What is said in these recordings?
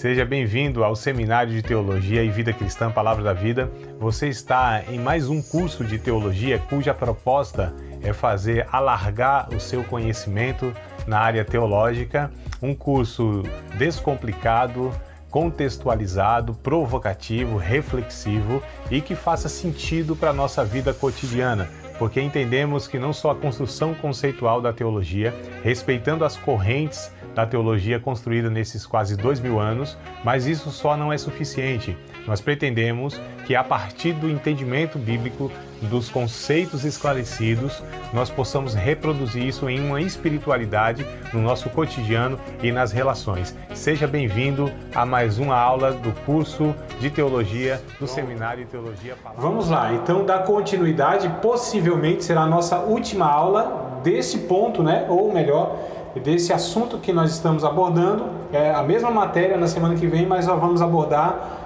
Seja bem-vindo ao Seminário de Teologia e Vida Cristã Palavra da Vida. Você está em mais um curso de teologia cuja proposta é fazer alargar o seu conhecimento na área teológica, um curso descomplicado, contextualizado, provocativo, reflexivo e que faça sentido para a nossa vida cotidiana, porque entendemos que não só a construção conceitual da teologia, respeitando as correntes da teologia construída nesses quase 2000 anos, mas isso só não é suficiente. Nós pretendemos que a partir do entendimento bíblico, dos conceitos esclarecidos, nós possamos reproduzir isso em uma espiritualidade no nosso cotidiano e nas relações. Seja bem-vindo a mais uma aula do curso de teologia do Seminário de Teologia Palavra. Vamos lá, então da continuidade, possivelmente será a nossa última aula desse ponto, né? Ou melhor, desse assunto que nós estamos abordando. É a mesma matéria na semana que vem, mas nós vamos abordar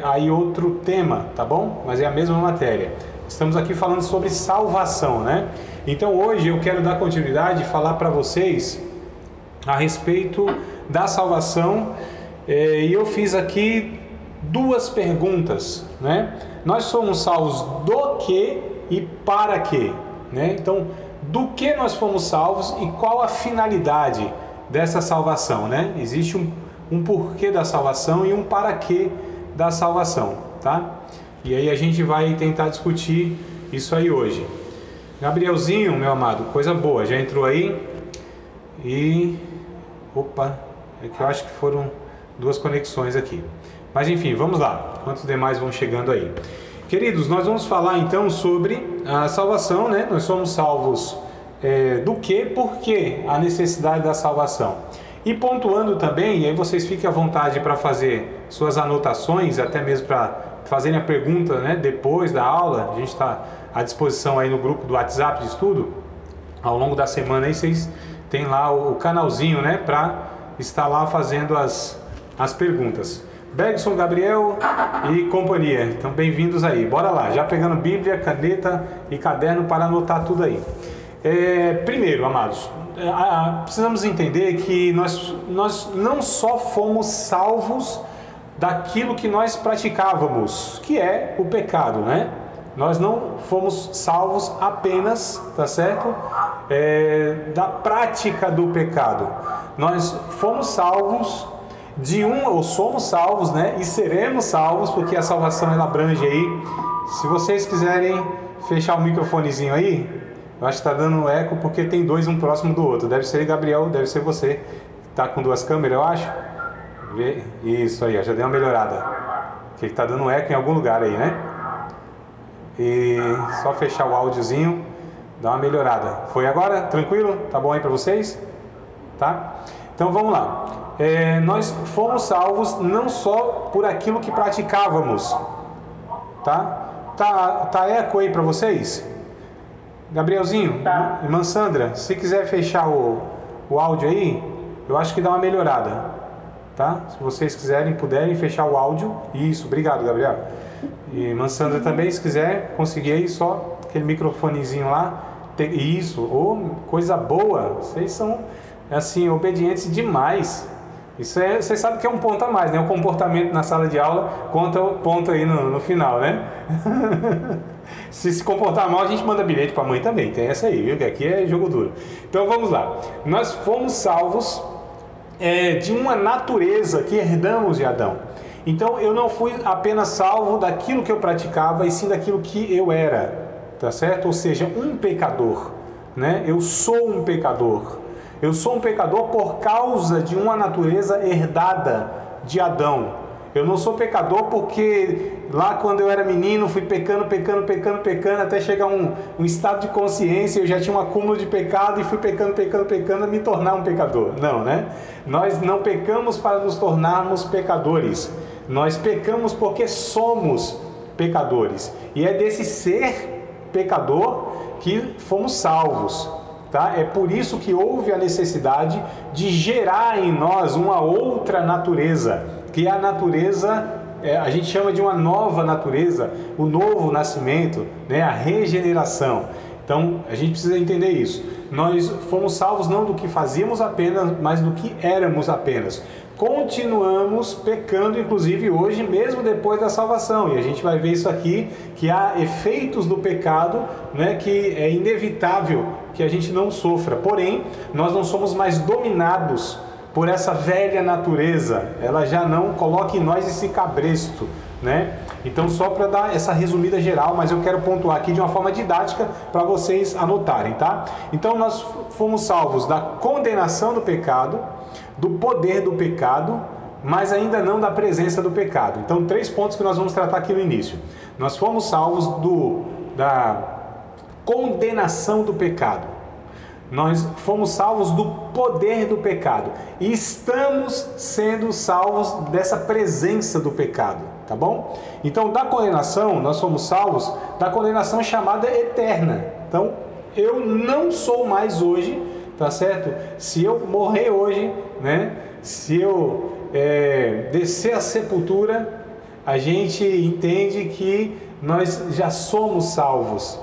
aí outro tema, tá bom? Mas é a mesma matéria. Estamos aqui falando sobre salvação, né? Então hoje eu quero dar continuidade e falar para vocês a respeito da salvação, e eu fiz aqui duas perguntas, né? Nós somos salvos do que e para quê, né? Então, do que nós fomos salvos e qual a finalidade dessa salvação, né? Existe um porquê da salvação e um para quê da salvação, tá? E aí a gente vai tentar discutir isso aí hoje. Gabrielzinho, meu amado, coisa boa, já entrou aí. E... opa, é que eu acho que foram duas conexões aqui. Mas enfim, vamos lá, enquanto os demais vão chegando aí. Queridos, nós vamos falar então sobre a salvação, né? Nós somos salvos do que, por que a necessidade da salvação. E pontuando também, e aí vocês fiquem à vontade para fazer suas anotações, até mesmo para fazerem a pergunta, né, depois da aula. A gente está à disposição aí no grupo do WhatsApp de estudo. Ao longo da semana aí vocês têm lá o canalzinho, né, para estar lá fazendo as perguntas. Bergson, Gabriel e companhia, então bem-vindos aí. Bora lá, já pegando Bíblia, caneta e caderno para anotar tudo aí. Primeiro, amados, precisamos entender que nós não só fomos salvos daquilo que nós praticávamos, que é o pecado, né? Nós não fomos salvos apenas, tá certo? Da prática do pecado. Nós fomos salvos ou somos salvos, né? E seremos salvos, porque a salvação ela abrange aí. Se vocês quiserem fechar o microfonezinho aí, eu acho que está dando eco porque tem dois um próximo do outro. Deve ser Gabriel, deve ser você que está com duas câmeras, eu acho. Isso aí, já deu uma melhorada. Que está dando eco em algum lugar aí, né? E só fechar o áudiozinho, dá uma melhorada. Foi agora? Tranquilo? Tá bom aí para vocês? Tá? Então vamos lá. Nós fomos salvos não só por aquilo que praticávamos, tá? Tá eco aí para vocês? Gabrielzinho, tá. Irmã Sandra, se quiser fechar o áudio aí, eu acho que dá uma melhorada, tá? Se vocês puderem fechar o áudio. Isso, obrigado, Gabriel. E irmã Sandra também, se quiser conseguir aí só aquele microfonezinho lá. Isso, coisa boa. Vocês são assim obedientes demais. Isso vocês sabem que é um ponto a mais, né? O comportamento na sala de aula conta o ponto aí no final, né? Se comportar mal, a gente manda bilhete para a mãe também. Tem essa aí, viu? Que aqui é jogo duro. Então vamos lá. Nós fomos salvos de uma natureza que herdamos de Adão. Então eu não fui apenas salvo daquilo que eu praticava, e sim daquilo que eu era, tá certo? Ou seja, um pecador, né? Eu sou um pecador. Eu sou um pecador por causa de uma natureza herdada de Adão. Eu não sou pecador porque lá quando eu era menino fui pecando, até chegar um estado de consciência, eu já tinha um acúmulo de pecado e fui pecando, a me tornar um pecador. Não, né? Nós não pecamos para nos tornarmos pecadores. Nós pecamos porque somos pecadores. E é desse ser pecador que fomos salvos. Tá? É por isso que houve a necessidade de gerar em nós uma outra natureza, que é a natureza, a gente chama de uma nova natureza, o novo nascimento, né? A regeneração. Então a gente precisa entender isso. Nós fomos salvos não do que fazíamos apenas, mas do que éramos apenas. continuamos pecando, inclusive hoje, mesmo depois da salvação. E a gente vai ver isso aqui, que há efeitos do pecado, né, que é inevitável que a gente não sofra. Porém, nós não somos mais dominados por essa velha natureza. Ela já não coloca em nós esse cabresto, né? Então, só para dar essa resumida geral, mas eu quero pontuar aqui de uma forma didática para vocês anotarem, tá? Então, nós fomos salvos da condenação do pecado, do poder do pecado, mas ainda não da presença do pecado. Então, 3 pontos que nós vamos tratar aqui no início. Nós fomos salvos da condenação do pecado. Nós fomos salvos do poder do pecado. E estamos sendo salvos dessa presença do pecado, tá bom? Então, da condenação, nós somos salvos da condenação chamada eterna. Então, eu não sou mais hoje, tá certo? Se eu morrer hoje, né? Se eu descer à sepultura, a gente entende que nós já somos salvos.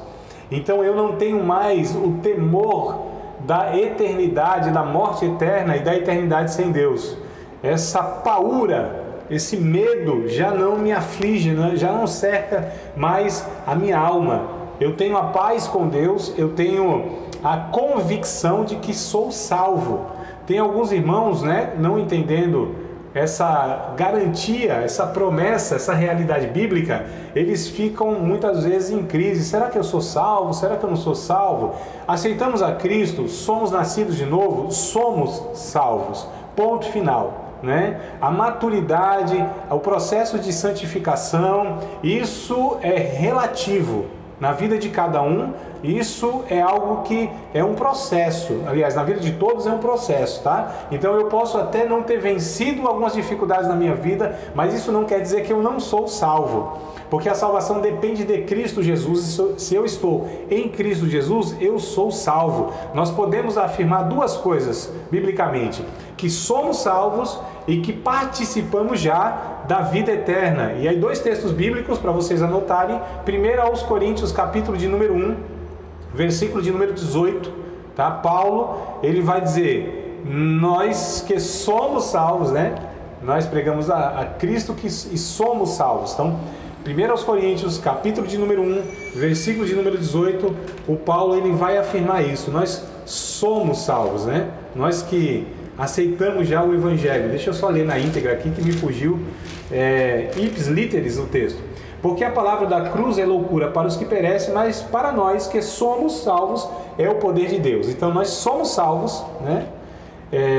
Então eu não tenho mais o temor da eternidade, da morte eterna e da eternidade sem Deus. Essa paura, esse medo já não me aflige, né? Já não cerca mais a minha alma. Eu tenho a paz com Deus, eu tenho a convicção de que sou salvo. Tem alguns irmãos, né, não entendendo essa garantia, essa promessa, essa realidade bíblica, eles ficam muitas vezes em crise. Será que eu sou salvo? Será que eu não sou salvo? Aceitamos a Cristo, somos nascidos de novo, somos salvos. Ponto final, né? A maturidade, o processo de santificação, isso é relativo na vida de cada um. Isso é algo que é um processo. Aliás, na vida de todos é um processo, tá? Então eu posso até não ter vencido algumas dificuldades na minha vida, mas isso não quer dizer que eu não sou salvo. Porque a salvação depende de Cristo Jesus. Se eu estou em Cristo Jesus, eu sou salvo. Nós podemos afirmar 2 coisas, biblicamente: que somos salvos e que participamos já da vida eterna. E aí 2 textos bíblicos para vocês anotarem. 1 aos Coríntios, capítulo de número 1, versículo de número 18, tá? Paulo, ele vai dizer: nós que somos salvos, né? Nós pregamos a Cristo e somos salvos. Então, 1 aos Coríntios, capítulo de número 1, versículo de número 18, o Paulo, ele vai afirmar isso. Nós somos salvos, né? Nós que aceitamos já o Evangelho. Deixa eu só ler na íntegra aqui, que me fugiu ipsis literis o texto. Porque a palavra da cruz é loucura para os que perecem, mas para nós que somos salvos é o poder de Deus. Então nós somos salvos, né?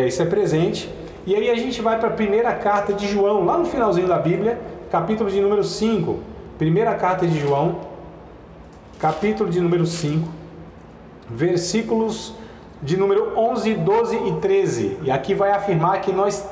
Isso é presente. E aí a gente vai para a primeira carta de João, lá no finalzinho da Bíblia, capítulo de número 5. Primeira carta de João, capítulo de número 5, versículos de número 11, 12 e 13. E aqui vai afirmar que nós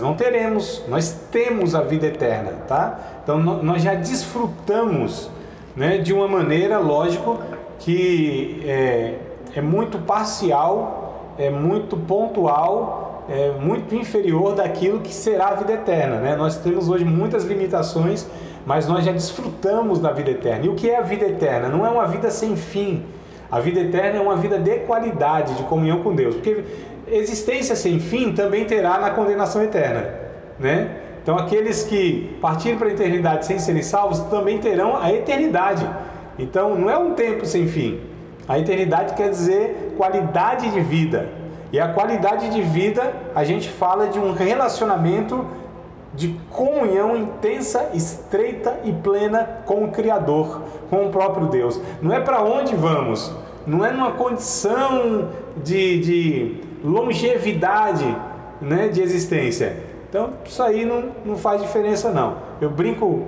não teremos, nós temos a vida eterna, tá? Então nós já desfrutamos, né, de uma maneira, lógico, que é muito parcial, é muito pontual, é muito inferior daquilo que será a vida eterna, né? Nós temos hoje muitas limitações, mas nós já desfrutamos da vida eterna. E o que é a vida eterna? Não é uma vida sem fim. A vida eterna é uma vida de qualidade, de comunhão com Deus. Porque existência sem fim também terá na condenação eterna, né? Então aqueles que partirem para a eternidade sem serem salvos também terão a eternidade. Então não é um tempo sem fim. A eternidade quer dizer qualidade de vida. E a qualidade de vida, a gente fala de um relacionamento de comunhão intensa, estreita e plena com o Criador, com o próprio Deus. Não é para onde vamos, não é numa condição de longevidade, né, de existência. Então isso aí não faz diferença não. Eu brinco,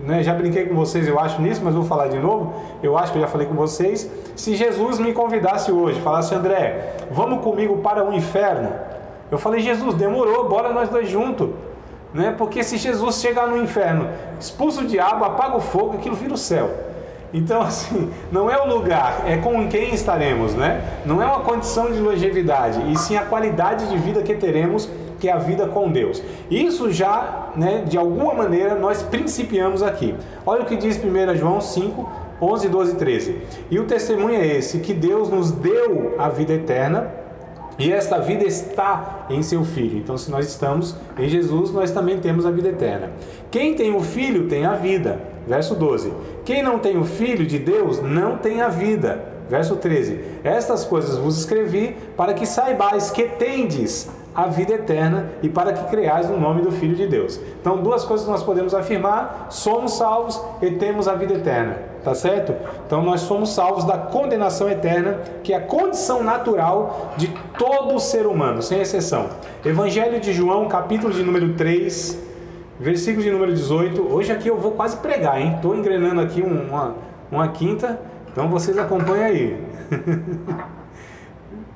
né, já brinquei com vocês, eu acho, nisso, mas vou falar de novo. Eu acho que eu já falei com vocês. Se Jesus me convidasse hoje, falasse: André, vamos comigo para o inferno, eu falei: Jesus, demorou, bora nós dois juntos, né? Porque se Jesus chegar no inferno, expulsa o diabo, apaga o fogo, aquilo vira o céu. Então, assim, não é o lugar, é com quem estaremos, né? Não é uma condição de longevidade, e sim a qualidade de vida que teremos, que é a vida com Deus. Isso já, né, de alguma maneira, nós principiamos aqui. Olha o que diz 1 João 5, 11, 12 e 13. E o testemunho é esse, que Deus nos deu a vida eterna, E esta vida está em seu Filho. Então, se nós estamos em Jesus, nós também temos a vida eterna. Quem tem o Filho tem a vida. Verso 12. Quem não tem o Filho de Deus não tem a vida. Verso 13. Estas coisas vos escrevi para que saibais que tendes a vida eterna e para que creais no nome do Filho de Deus. Então, duas coisas nós podemos afirmar: somos salvos e temos a vida eterna, tá certo? Então, nós somos salvos da condenação eterna, que é a condição natural de todo ser humano, sem exceção. Evangelho de João, capítulo de número 3, versículo de número 18. Hoje aqui eu vou quase pregar, hein? Estou engrenando aqui uma quinta, então vocês acompanhem aí.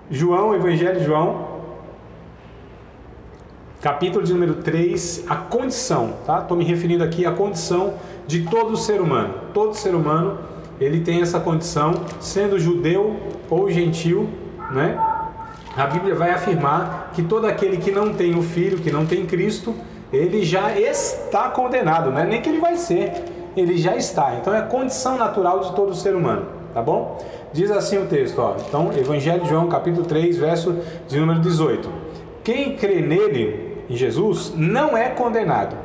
João, Evangelho de João, capítulo de número 3, a condição, tá? Estou me referindo aqui à condição de todo ser humano. Todo ser humano, ele tem essa condição, sendo judeu ou gentil, né? A Bíblia vai afirmar que todo aquele que não tem o Filho, que não tem Cristo, ele já está condenado, não é nem que ele vai ser, ele já está. Então é a condição natural de todo ser humano, tá bom? Diz assim o texto, ó. Então, Evangelho de João, capítulo 3, verso de número 18. Quem crê nele, em Jesus, não é condenado,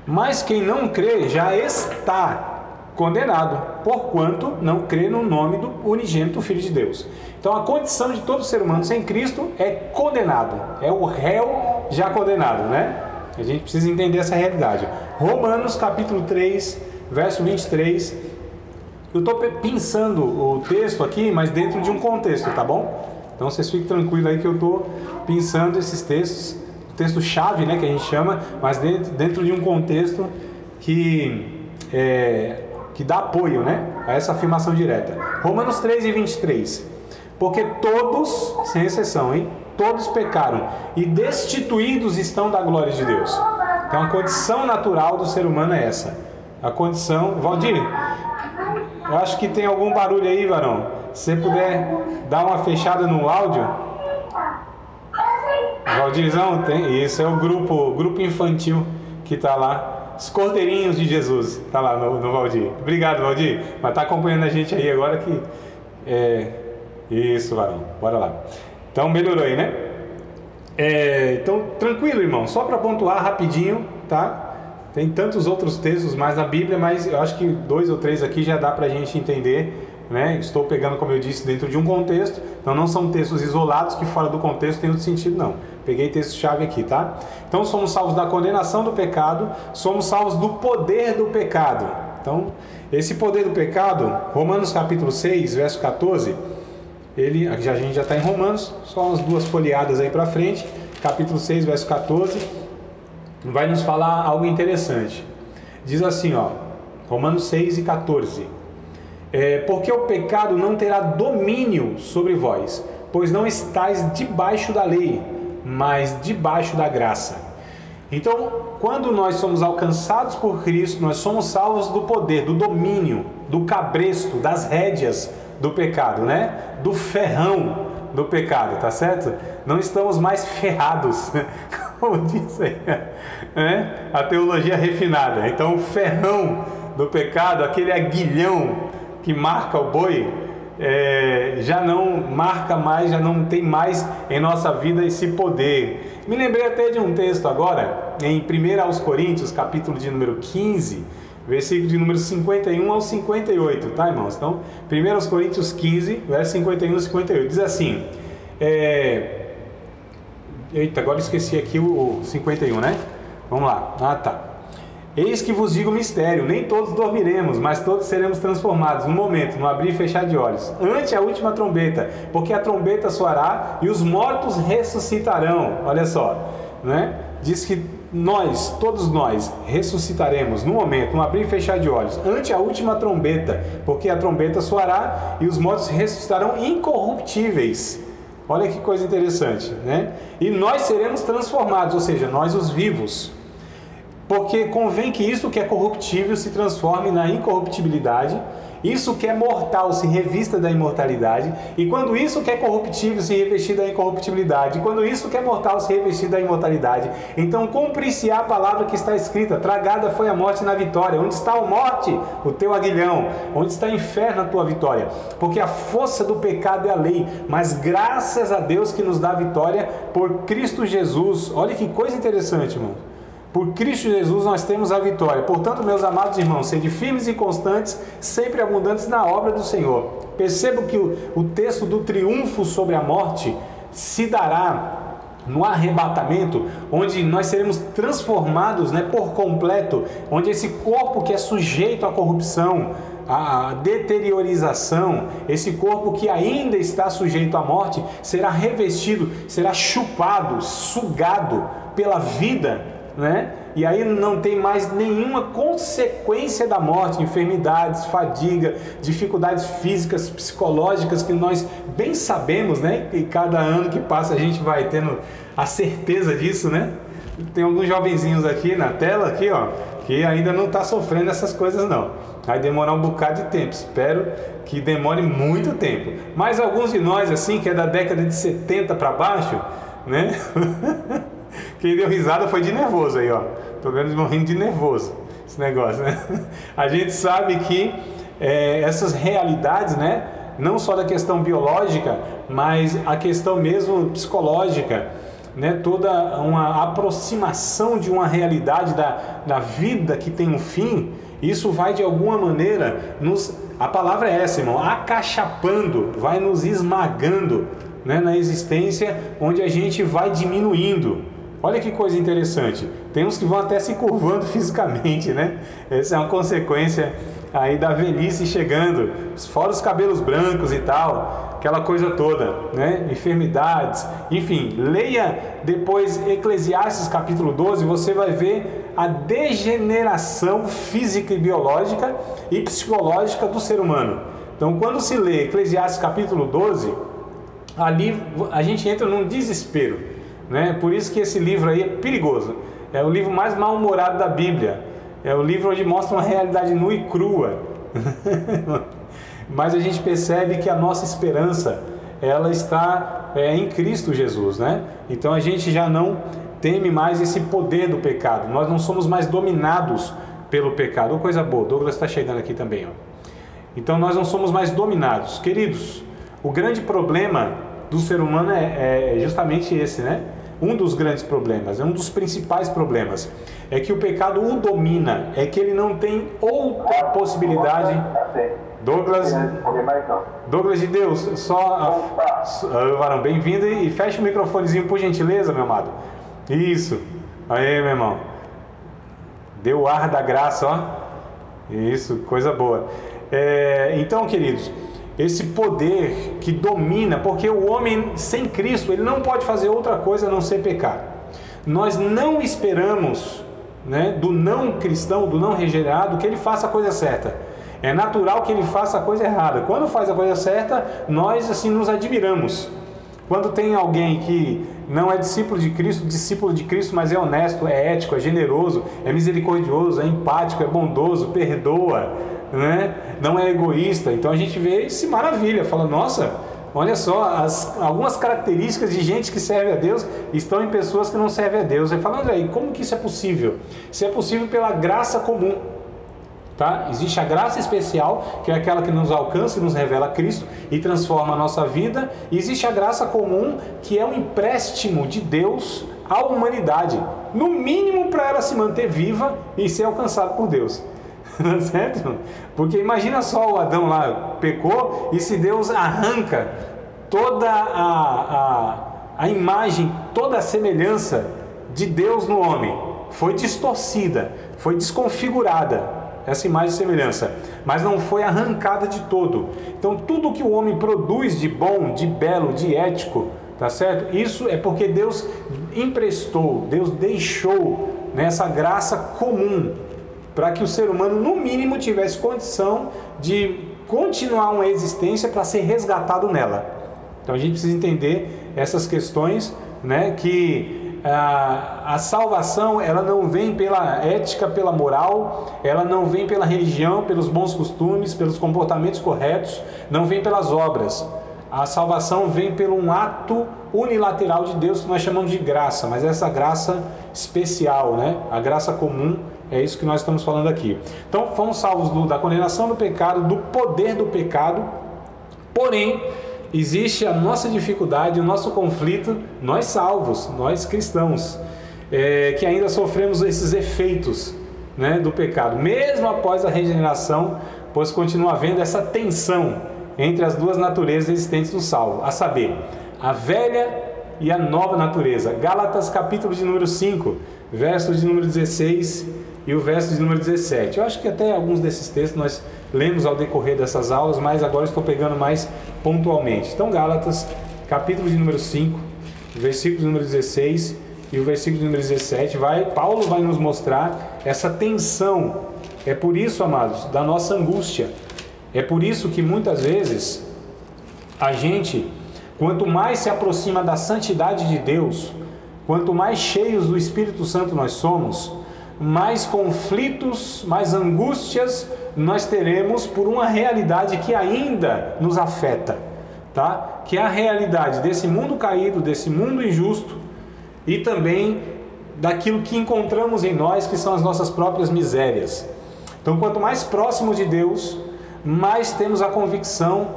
mas quem não crê já está condenado, porquanto não crê no nome do unigênito Filho de Deus. Então a condição de todo ser humano sem Cristo é condenado, é o réu já condenado, né? A gente precisa entender essa realidade. Romanos capítulo 3, verso 23. Eu estou pensando o texto aqui, mas dentro de um contexto, tá bom? Então vocês fiquem tranquilos aí que eu estou pensando esses textos, texto-chave, né, que a gente chama, mas dentro de um contexto que dá apoio, né, a essa afirmação direta. Romanos 3 e 23. Porque todos, sem exceção, hein, todos pecaram e destituídos estão da glória de Deus. Então a condição natural do ser humano é essa. A condição... Valdir, eu acho que tem algum barulho aí, varão. Se você puder dar uma fechada no áudio... Valdirzão, tem, isso é o grupo infantil que está lá, os Cordeirinhos de Jesus, está lá no Valdir. Obrigado, Valdir, mas está acompanhando a gente aí agora que... Isso, varão, bora lá. Então, melhorou aí, né? Então, tranquilo, irmão, só para pontuar rapidinho, tá? Tem tantos outros textos mais na Bíblia, mas eu acho que 2 ou 3 aqui já dá para a gente entender, né? Estou pegando, como eu disse, dentro de um contexto, então não são textos isolados que fora do contexto tem outro sentido, não. Peguei texto-chave aqui, tá? Então somos salvos da condenação do pecado, somos salvos do poder do pecado. Então, esse poder do pecado, Romanos capítulo 6, verso 14, a gente já está em Romanos, só umas 2 folheadas aí para frente, capítulo 6, verso 14, vai nos falar algo interessante. Diz assim, ó, Romanos 6 e 14. Porque o pecado não terá domínio sobre vós, pois não estáis debaixo da lei, mas debaixo da graça. Então, quando nós somos alcançados por Cristo, nós somos salvos do poder, do domínio, do cabresto, das rédeas do pecado, né? Do ferrão do pecado, tá certo? Não estamos mais ferrados, como diz aí, né? A teologia refinada. Então, o ferrão do pecado, aquele aguilhão que marca o boi, já não marca mais, já não tem mais em nossa vida esse poder. Me lembrei até de um texto agora, em 1 aos Coríntios, capítulo de número 15, versículo de número 51 ao 58, tá, irmãos? Então, 1 aos Coríntios 15, verso 51 ao 58, diz assim, eita, agora esqueci aqui o 51, né? Vamos lá, tá. Eis que vos digo o mistério, nem todos dormiremos, mas todos seremos transformados, no momento, no abrir e fechar de olhos, ante a última trombeta, porque a trombeta soará e os mortos ressuscitarão. Olha só, né? Diz que nós, todos nós, ressuscitaremos no momento, no abrir e fechar de olhos, ante a última trombeta, porque a trombeta soará e os mortos ressuscitarão incorruptíveis. Olha que coisa interessante, né? E nós seremos transformados, ou seja, nós os vivos. Porque convém que isso que é corruptível se transforme na incorruptibilidade, isso que é mortal se revista da imortalidade, e quando isso que é corruptível se revestir da incorruptibilidade, e quando isso que é mortal se revestir da imortalidade, então cumprir-se-á a palavra que está escrita: tragada foi a morte na vitória. Onde está a morte? O teu aguilhão. Onde está o inferno? A tua vitória. Porque a força do pecado é a lei, mas graças a Deus que nos dá a vitória por Cristo Jesus. Olha que coisa interessante, irmão. Por Cristo Jesus nós temos a vitória. Portanto, meus amados irmãos, sede firmes e constantes, sempre abundantes na obra do Senhor. Percebo que o texto do triunfo sobre a morte se dará no arrebatamento, onde nós seremos transformados, por completo, onde esse corpo que é sujeito à corrupção, à deteriorização, esse corpo que ainda está sujeito à morte, será revestido, será chupado, sugado pela vida, E aí não tem mais nenhuma consequência da morte, enfermidades, fadiga, dificuldades físicas, psicológicas, que nós bem sabemos, E cada ano que passa a gente vai tendo a certeza disso, Tem alguns jovenzinhos aqui na tela, aqui, que ainda não está sofrendo essas coisas não. Vai demorar um bocado de tempo, espero que demore muito tempo. Mas alguns de nós, assim, que é da década de 70 para baixo, Quem deu risada foi de nervoso aí, Tô vendo eles morrendo de nervoso, esse negócio, A gente sabe que essas realidades, não só da questão biológica, mas a questão mesmo psicológica, toda uma aproximação de uma realidade da vida que tem um fim, isso vai de alguma maneira a palavra é essa, irmão, acachapando, vai nos esmagando, na existência, onde a gente vai diminuindo. Olha que coisa interessante, tem uns que vão até se curvando fisicamente, Essa é uma consequência aí da velhice chegando, fora os cabelos brancos e tal, aquela coisa toda, enfermidades, enfim, leia depois Eclesiastes capítulo 12, você vai ver a degeneração física e biológica e psicológica do ser humano. Então, quando se lê Eclesiastes capítulo 12, ali a gente entra num desespero, Por isso que esse livro aí é perigoso, é o livro mais mal-humorado da Bíblia, é o livro onde mostra uma realidade nua e crua, mas a gente percebe que a nossa esperança, ela está em Cristo Jesus, Então a gente já não teme mais esse poder do pecado, nós não somos mais dominados pelo pecado. Coisa boa, Douglas está chegando aqui também, Então nós não somos mais dominados. Queridos, o grande problema do ser humano é justamente esse, Um dos grandes problemas, um dos principais problemas, é que o pecado o domina, é que ele não tem outra possibilidade. Douglas de Deus, varão, bem-vindo, e fecha o microfonezinho por gentileza, meu amado. Isso, aí, meu irmão, deu o ar da graça, Isso, coisa boa. Então, queridos, esse poder que domina, porque o homem sem Cristo, ele não pode fazer outra coisa a não ser pecar. Nós não esperamos, do não cristão, do não regenerado, que ele faça a coisa certa. É natural que ele faça a coisa errada. Quando faz a coisa certa, nós assim nos admiramos. Quando tem alguém que não é discípulo de Cristo, mas é honesto, é ético, é generoso, é misericordioso, é empático, é bondoso, perdoa, não é egoísta, então a gente vê e se maravilha, fala, nossa, olha só, algumas características de gente que serve a Deus estão em pessoas que não servem a Deus. Aí fala, André, como que isso é possível? Isso é possível pela graça comum. Existe a graça especial, que é aquela que nos alcança e nos revela Cristo e transforma a nossa vida. E existe a graça comum, que é um empréstimo de Deus à humanidade, no mínimo para ela se manter viva e ser alcançada por Deus. Não é certo? Porque imagina só, o Adão lá pecou, e se Deus arranca toda a imagem, toda a semelhança de Deus no homem, foi distorcida, foi desconfigurada essa imagem e semelhança, mas não foi arrancada de todo. Então tudo que o homem produz de bom, de belo, de ético, tá certo? Isso é porque Deus emprestou, Deus deixou essa graça comum para que o ser humano no mínimo tivesse condição de continuar uma existência para ser resgatado nela. Então a gente precisa entender essas questões, que a salvação, ela não vem pela ética, pela moral, ela não vem pela religião, pelos bons costumes, pelos comportamentos corretos, não vem pelas obras. A salvação vem pelo um ato unilateral de Deus que nós chamamos de graça, mas essa graça especial, né? A graça comum, é isso que nós estamos falando aqui. Então, fomos salvos da condenação do pecado, do poder do pecado, porém, existe a nossa dificuldade, o nosso conflito, nós salvos, nós cristãos, que ainda sofremos esses efeitos, né, do pecado, mesmo após a regeneração, pois continua havendo essa tensão entre as duas naturezas existentes no salvo, a saber, a velha e a nova natureza. Gálatas capítulo de número 5, verso de número 16 e o verso de número 17. Eu acho que até alguns desses textos nós lemos ao decorrer dessas aulas, mas agora estou pegando mais pontualmente. Então, Gálatas capítulo de número 5, versículo de número 16 e o versículo de número 17, Paulo vai nos mostrar essa tensão. É por isso, amados, da nossa angústia. É por isso que muitas vezes a gente, quanto mais se aproxima da santidade de Deus, quanto mais cheios do Espírito Santo nós somos, mais conflitos, mais angústias nós teremos por uma realidade que ainda nos afeta, tá? Que é a realidade desse mundo caído, desse mundo injusto e também daquilo que encontramos em nós, que são as nossas próprias misérias. Então, quanto mais próximo de Deus, mais temos a convicção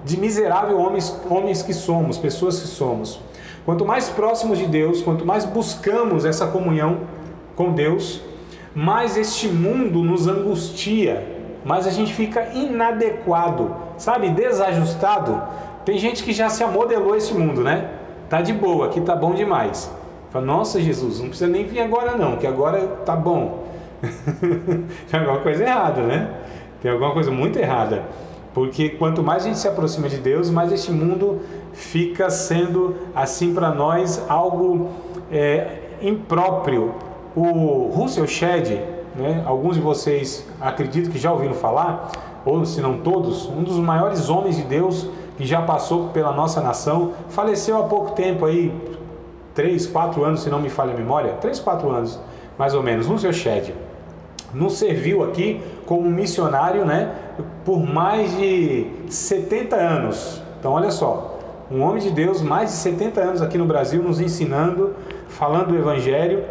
de miserável homens que somos, pessoas que somos. Quanto mais próximos de Deus, quanto mais buscamos essa comunhão com Deus, mais este mundo nos angustia, mais a gente fica inadequado, sabe, desajustado. Tem gente que já se amodelou esse mundo, né? Tá de boa, aqui tá bom demais. Fala, nossa Jesus, não precisa nem vir agora não, que agora tá bom. Tem alguma coisa errada, né? Tem alguma coisa muito errada, porque quanto mais a gente se aproxima de Deus, mais este mundo fica sendo assim para nós algo impróprio. O Russell Shedd, né, alguns de vocês acredito que já ouviram falar, ou se não todos, um dos maiores homens de Deus que já passou pela nossa nação, faleceu há pouco tempo aí, 3, 4 anos, se não me falha a memória, 3, 4 anos mais ou menos. Russell Shedd nos serviu aqui como missionário, né, por mais de 70 anos. Então, olha só, um homem de Deus, mais de 70 anos aqui no Brasil, nos ensinando, falando do Evangelho,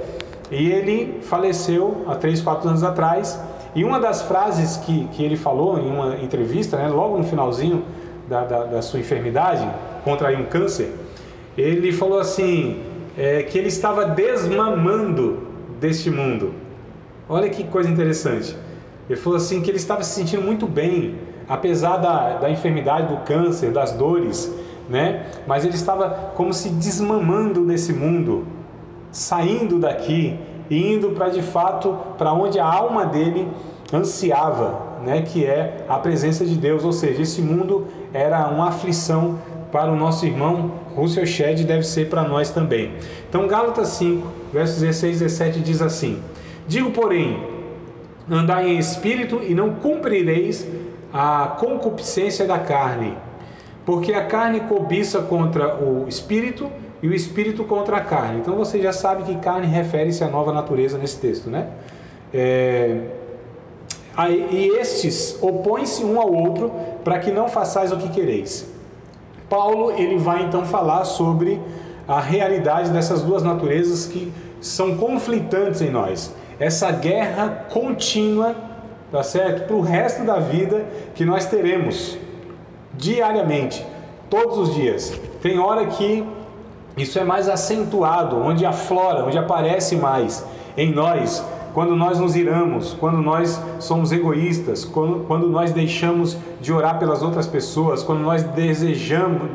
e ele faleceu há 3, 4 anos atrás. E uma das frases que ele falou em uma entrevista, né, logo no finalzinho da sua enfermidade, contraiu um câncer, ele falou assim, que ele estava desmamando deste mundo. Olha que coisa interessante. Ele falou assim que ele estava se sentindo muito bem, apesar da enfermidade, do câncer, das dores, né? Mas ele estava como se desmamando desse mundo, saindo daqui e indo para de fato para onde a alma dele ansiava, né? Que é a presença de Deus. Ou seja, esse mundo era uma aflição para o nosso irmão Russell Shedd, deve ser para nós também. Então, Gálatas 5, versos 16 e 17 diz assim: digo, porém, andai em espírito e não cumprireis a concupiscência da carne, porque a carne cobiça contra o espírito e o espírito contra a carne. Então você já sabe que carne refere-se à nova natureza nesse texto, né? E estes opõem-se um ao outro para que não façais o que quereis. Paulo, ele vai então falar sobre a realidade dessas duas naturezas que são conflitantes em nós. Essa guerra contínua, tá certo? Para o resto da vida que nós teremos diariamente, todos os dias. Tem hora que isso é mais acentuado, onde aflora, onde aparece mais em nós, quando nós nos iramos, quando nós somos egoístas, quando nós deixamos de orar pelas outras pessoas, quando nós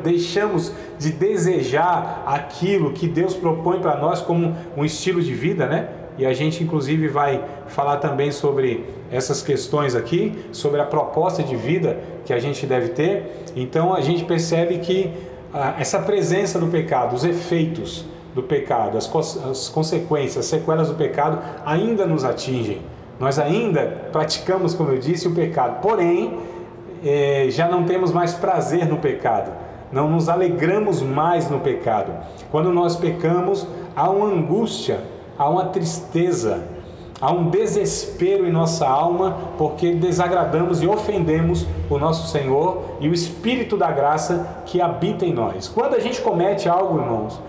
deixamos de desejar aquilo que Deus propõe para nós como um estilo de vida, né? E a gente inclusive vai falar também sobre essas questões aqui, sobre a proposta de vida que a gente deve ter. Então a gente percebe que essa presença do pecado, os efeitos do pecado, as consequências, as sequelas do pecado ainda nos atingem. Nós ainda praticamos, como eu disse, o pecado, porém já não temos mais prazer no pecado. não nos alegramos mais no pecado. Quando nós pecamos, há uma angústia, há uma tristeza, há um desespero em nossa alma, porque desagradamos e ofendemos o nosso Senhor e o Espírito da graça que habita em nós. Quando a gente comete algo, irmãos,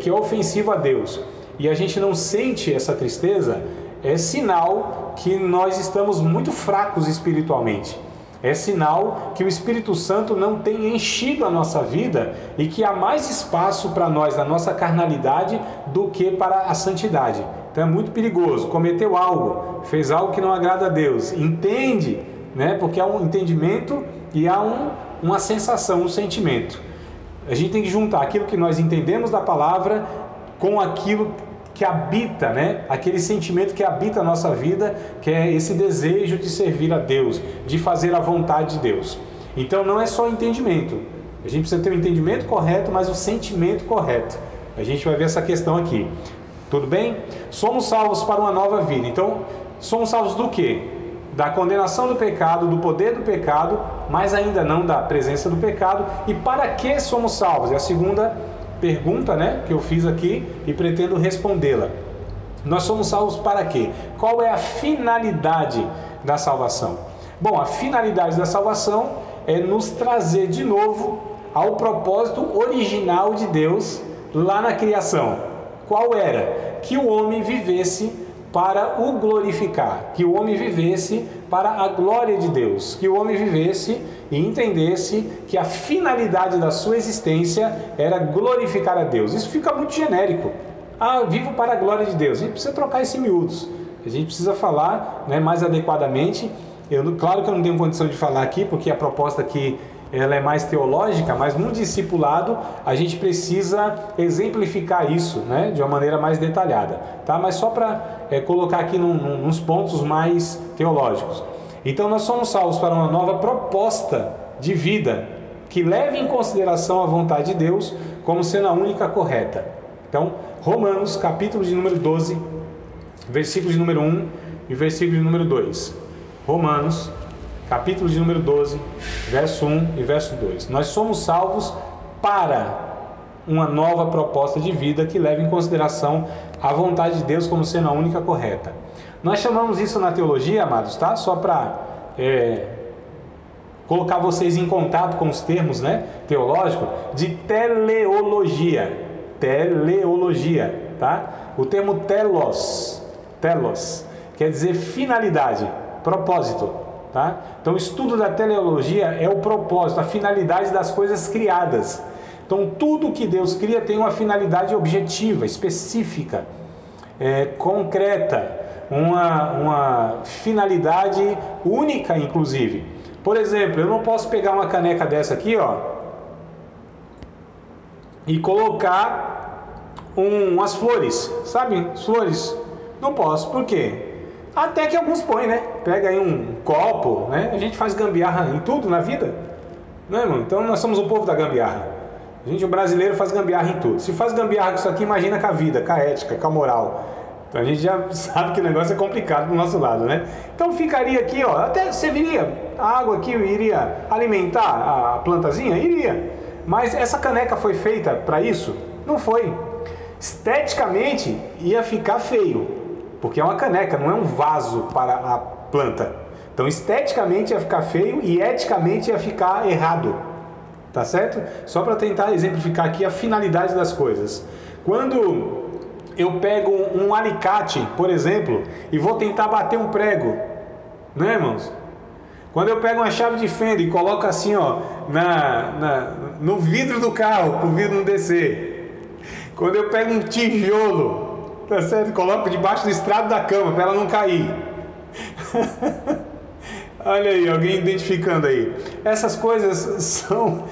que é ofensivo a Deus, e a gente não sente essa tristeza, é sinal que nós estamos muito fracos espiritualmente. É sinal que o Espírito Santo não tem enchido a nossa vida e que há mais espaço para nós na nossa carnalidade do que para a santidade. Então é muito perigoso. Cometeu algo, fez algo que não agrada a Deus. Entende, né? Porque há um entendimento e há uma sensação, um sentimento. A gente tem que juntar aquilo que nós entendemos da palavra com aquilo que habita, né? Aquele sentimento que habita a nossa vida, que é esse desejo de servir a Deus, de fazer a vontade de Deus. Então não é só entendimento. A gente precisa ter o entendimento correto, mas o sentimento correto. A gente vai ver essa questão aqui. Tudo bem? Somos salvos para uma nova vida. Então, somos salvos do quê? Da condenação do pecado, do poder do pecado, mas ainda não da presença do pecado. E para que somos salvos? É a segunda pergunta, né, que eu fiz aqui e pretendo respondê-la. Nós somos salvos para quê? Qual é a finalidade da salvação? Bom, a finalidade da salvação é nos trazer de novo ao propósito original de Deus lá na criação. Qual era? Que o homem vivesse para o glorificar, que o homem vivesse para a glória de Deus, que o homem vivesse e entendesse que a finalidade da sua existência era glorificar a Deus. Isso fica muito genérico. Vivo para a glória de Deus. A gente precisa trocar esse miúdos. A gente precisa falar, né, mais adequadamente. Claro que eu não tenho condição de falar aqui, porque a proposta aqui ela é mais teológica, mas no discipulado a gente precisa exemplificar isso, né, de uma maneira mais detalhada, tá? Mas só para colocar aqui nos pontos mais teológicos. Então nós somos salvos para uma nova proposta de vida que leve em consideração a vontade de Deus como sendo a única correta. Então, Romanos, capítulo de número 12, versículo de número 1 e versículo de número 2. Romanos, capítulo de número 12, verso 1 e verso 2. Nós somos salvos para uma nova proposta de vida que leva em consideração a vontade de Deus como sendo a única correta. Nós chamamos isso na teologia, amados, tá? Só para colocar vocês em contato com os termos, né, teológicos, de teleologia. Teleologia, tá? O termo telos quer dizer finalidade, propósito. Tá? Então o estudo da teleologia é o propósito, a finalidade das coisas criadas. Então tudo que Deus cria tem uma finalidade objetiva, específica, concreta, uma finalidade única, inclusive. Por exemplo, eu não posso pegar uma caneca dessa aqui, ó, e colocar umas flores, sabe? As flores. Não posso, por quê? Até que alguns põem, né? Pega aí um copo, né? A gente faz gambiarra em tudo na vida, não é, irmão? Então nós somos o povo da gambiarra. O brasileiro faz gambiarra em tudo. Se faz gambiarra com isso aqui, imagina com a vida, com a ética, com a moral. Então a gente já sabe que o negócio é complicado do nosso lado, né? Então ficaria aqui, ó, até serviria, a água aqui iria alimentar a plantazinha? Iria. Mas essa caneca foi feita para isso? Não foi. Esteticamente ia ficar feio. Porque é uma caneca, não é um vaso para a planta. Então, esteticamente ia ficar feio e eticamente ia ficar errado. Tá certo? Só para tentar exemplificar aqui a finalidade das coisas. Quando eu pego um alicate, por exemplo, e vou tentar bater um prego, né, irmãos? Quando eu pego uma chave de fenda e coloco assim, ó, no vidro do carro, para o vidro não descer. Quando eu pego um tijolo, tá certo? Coloco debaixo do estrado da cama para ela não cair. Olha aí, alguém identificando aí. Essas coisas são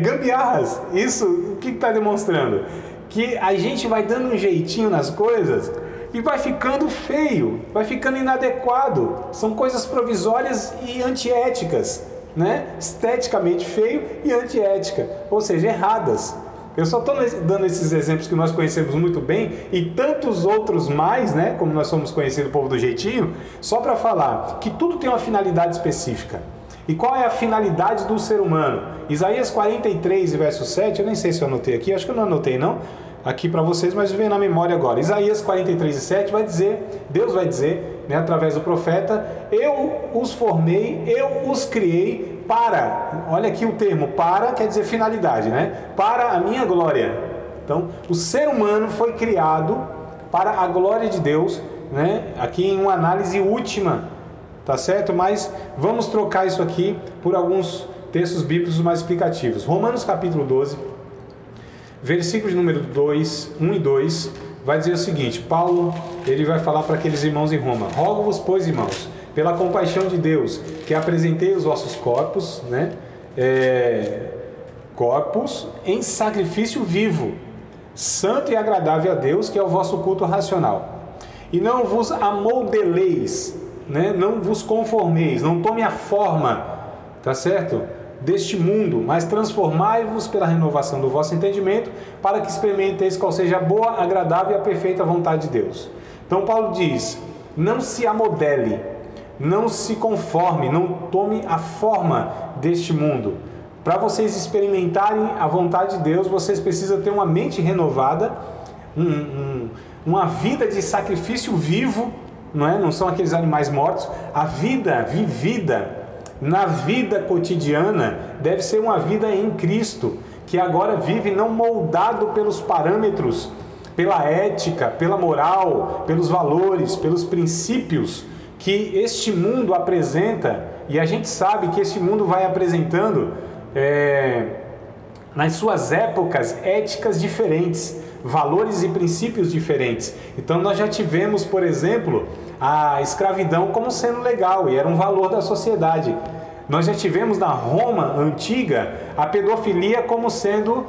gambiarras. Isso, o que está demonstrando? Que a gente vai dando um jeitinho nas coisas e vai ficando feio, vai ficando inadequado. São coisas provisórias e antiéticas, né? Esteticamente feio e antiética, ou seja, erradas. Eu só estou dando esses exemplos que nós conhecemos muito bem e tantos outros mais, né, como nós somos conhecidos, o povo do jeitinho, só para falar que tudo tem uma finalidade específica. E qual é a finalidade do ser humano? Isaías 43, verso 7, eu nem sei se eu anotei aqui, acho que eu não anotei não, aqui para vocês, mas vem na memória agora. Isaías 43, 7 vai dizer, Deus vai dizer, né, através do profeta, eu os formei, eu os criei para, olha aqui o termo, para quer dizer finalidade, né? Para a minha glória. Então, o ser humano foi criado para a glória de Deus, né? Aqui em uma análise última, tá certo? Mas vamos trocar isso aqui por alguns textos bíblicos mais explicativos. Romanos capítulo 12, versículos de número 2, 1 e 2, vai dizer o seguinte, Paulo, ele vai falar para aqueles irmãos em Roma, rogo-vos, pois, irmãos, pela compaixão de Deus, que apresentei os vossos corpos, né? Corpos em sacrifício vivo, santo e agradável a Deus, que é o vosso culto racional. E não vos amoldeleis, né? Não vos conformeis, não tome a forma, tá certo? Deste mundo, mas transformai-vos pela renovação do vosso entendimento, para que experimenteis qual seja a boa, agradável e a perfeita vontade de Deus. Então Paulo diz, não se amodele, não se conforme, não tome a forma deste mundo. Para vocês experimentarem a vontade de Deus, vocês precisam ter uma mente renovada, uma vida de sacrifício vivo, não é? Não são aqueles animais mortos. A vida vivida na vida cotidiana deve ser uma vida em Cristo, que agora vive não moldado pelos parâmetros, pela ética, pela moral, pelos valores, pelos princípios que este mundo apresenta, e a gente sabe que este mundo vai apresentando nas suas épocas éticas diferentes, valores e princípios diferentes. Então nós já tivemos, por exemplo, a escravidão como sendo legal e era um valor da sociedade. Nós já tivemos na Roma antiga a pedofilia como sendo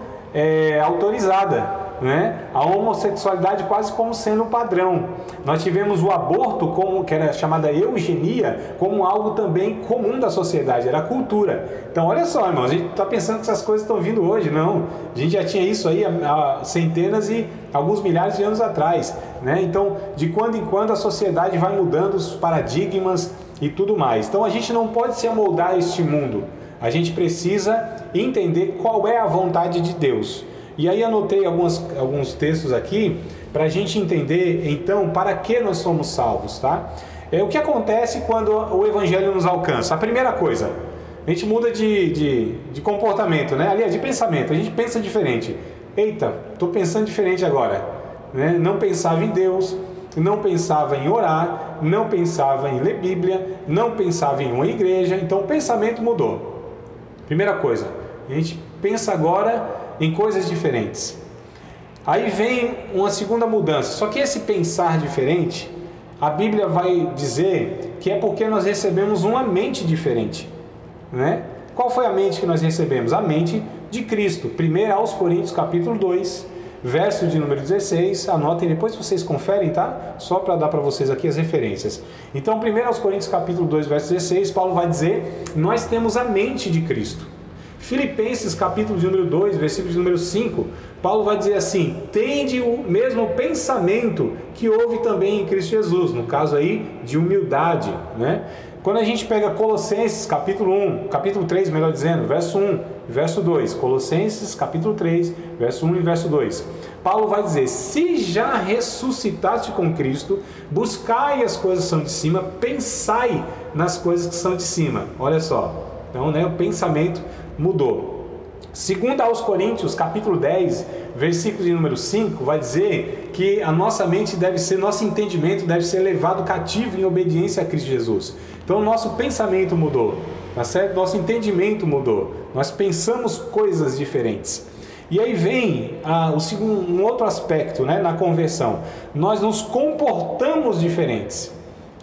autorizada, né? A homossexualidade quase como sendo padrão. Nós tivemos o aborto, que era chamada eugenia, como algo também comum da sociedade, era a cultura. Então olha só, irmãos, a gente está pensando que essas coisas estão vindo hoje, não. A gente já tinha isso aí há centenas e alguns milhares de anos atrás, né? Então de quando em quando a sociedade vai mudando os paradigmas e tudo mais. Então a gente não pode se amoldar a este mundo, a gente precisa entender qual é a vontade de Deus. E aí anotei alguns textos aqui para a gente entender, então, para que nós somos salvos, tá? O que acontece quando o Evangelho nos alcança? A primeira coisa, a gente muda de comportamento, né? Aliás, de pensamento, a gente pensa diferente. Eita, estou pensando diferente agora, né? Não pensava em Deus, não pensava em orar, não pensava em ler Bíblia, não pensava em uma igreja, então o pensamento mudou. Primeira coisa, a gente pensa agora em coisas diferentes. Aí vem uma segunda mudança, só que esse pensar diferente, a Bíblia vai dizer que é porque nós recebemos uma mente diferente, né? Qual foi a mente que nós recebemos? A mente de Cristo. 1 aos Coríntios capítulo 2, verso de número 16, anotem, depois vocês conferem, tá? Só para dar para vocês aqui as referências. Então, 1 aos Coríntios capítulo 2, verso 16, Paulo vai dizer, nós temos a mente de Cristo. Filipenses capítulo de número 2, versículo de número 5, Paulo vai dizer assim, tende o mesmo pensamento que houve também em Cristo Jesus, no caso aí de humildade, né? Quando a gente pega Colossenses capítulo 1, capítulo 3, melhor dizendo, verso 1 e verso 2, Colossenses capítulo 3, verso 1 e verso 2, Paulo vai dizer, se já ressuscitaste com Cristo, buscai as coisas que são de cima, pensai nas coisas que são de cima. Olha só, então, né, o pensamento mudou. Segundo aos Coríntios, capítulo 10, versículo de número 5, vai dizer que a nossa mente deve ser, nosso entendimento deve ser levado cativo em obediência a Cristo Jesus. Então, nosso pensamento mudou, tá certo? Nosso entendimento mudou. Nós pensamos coisas diferentes. E aí vem um outro aspecto, né, na conversão. Nós nos comportamos diferentes.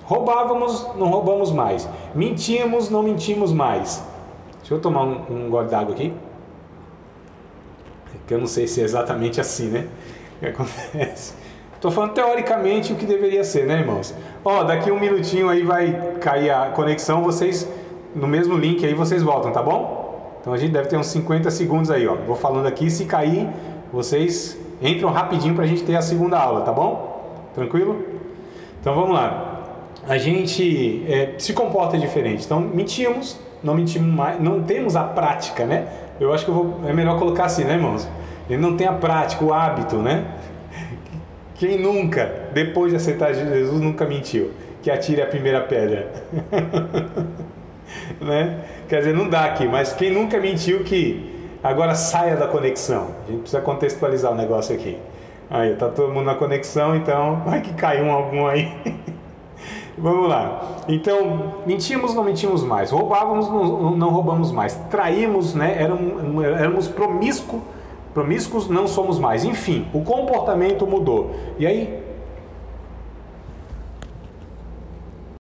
Roubávamos, não roubamos mais. Mentíamos, não mentimos mais. Deixa eu tomar um gole d'água aqui. Que eu não sei se é exatamente assim, né? O que acontece? Estou falando teoricamente o que deveria ser, né, irmãos? Ó, daqui um minutinho aí vai cair a conexão, vocês, no mesmo link aí, vocês voltam, tá bom? Então a gente deve ter uns 50 segundos aí, ó. Vou falando aqui, se cair, vocês entram rapidinho para a gente ter a segunda aula, tá bom? Tranquilo? Então vamos lá. A gente se comporta diferente. Então mentimos, não mentimos mais, não temos a prática, né? Eu acho que é melhor colocar assim, né, irmãos? Ele não tem a prática, o hábito, né? Quem nunca, depois de aceitar Jesus, nunca mentiu? Que atire a primeira pedra. Né? Quer dizer, não dá aqui, mas quem nunca mentiu que agora saia da conexão. A gente precisa contextualizar o negócio aqui. Aí, tá todo mundo na conexão, então vai que cai algum aí. Vamos lá. Então, mentimos, não mentimos mais. Roubávamos, não roubamos mais. Traímos, né? Éramos promíscuos, não somos mais. Enfim, o comportamento mudou. E aí,